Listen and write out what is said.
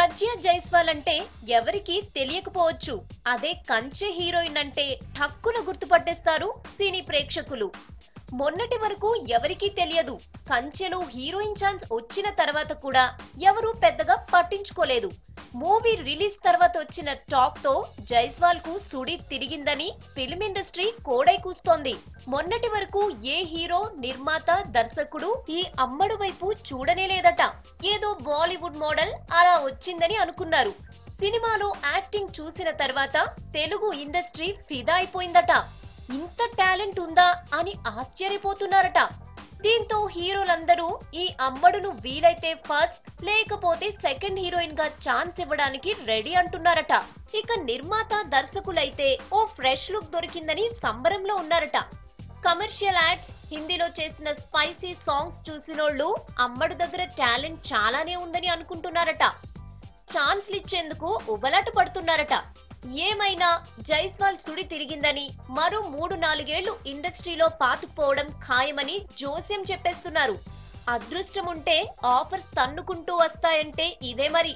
ప్రజ్ఞ జైస్వాల్ అంటే ఎవరికి తెలియకపోవచ్చు. అదే కంచె హీరోయిన్ అంటే ఠక్కున గుర్తుపట్టేస్తారు సినీ ప్రేక్షకులు. మొన్నటి వరకు ఎవరికీ తెలియదు. కంచెలో హీరోయిన్ ఛాన్స్ వచ్చిన తర్వాత కూడా ఎవరూ పెద్దగా పట్టించుకోలేదు. మూవీ రిలీజ్ తర్వాత వచ్చిన టాక్ తో జైస్వాల్ కు సుడి తిరిగిందని ఫిల్మ్ ఇండస్ట్రీ కోడై కూస్తోంది. మొన్నటి వరకు ఏ హీరో, నిర్మాత, దర్శకుడు ఈ అమ్మడు వైపు చూడనే లేదట. ఏదో బాలీవుడ్ మోడల్ అలా వచ్చిందని అనుకున్నారు. సినిమాలో యాక్టింగ్ చూసిన తర్వాత తెలుగు ఇండస్ట్రీ ఫిదా అయిపోయిందట. ఇంత టాలెంట్ ఉందా అని ఆశ్చర్యపోతున్నారట. దీంతో హీరోలందరూ ఈ అమ్మడును వీలైతే ఫస్ట్ లేకపోతే సెకండ్ హీరోయిన్ గా ఛాన్స్ ఇవ్వడానికి రెడీ అంటున్నారట. ఇక నిర్మాత, దర్శకులైతే ఓ ఫ్రెష్ లుక్ దొరికిందని సంబరంలో ఉన్నారట. కమర్షియల్ యాడ్స్, హిందీలో చేసిన స్పైసీ సాంగ్స్ చూసినోళ్ళు అమ్మడు దగ్గర టాలెంట్ చాలానే ఉందని అనుకుంటున్నారట. ఛాన్స్లు ఇచ్చేందుకు ఉబలాట పడుతున్నారట. ఏమైనా జైస్వాల్ సుడి తిరిగిందని, మరో 3-4 ఏళ్లు ఇండస్ట్రీలో పాతుకుపోవడం ఖాయమని జోస్యం చెప్పేస్తున్నారు. అదృష్టం ఉంటే ఆఫర్స్ తన్నుకుంటూ వస్తాయంటే ఇదే మరి.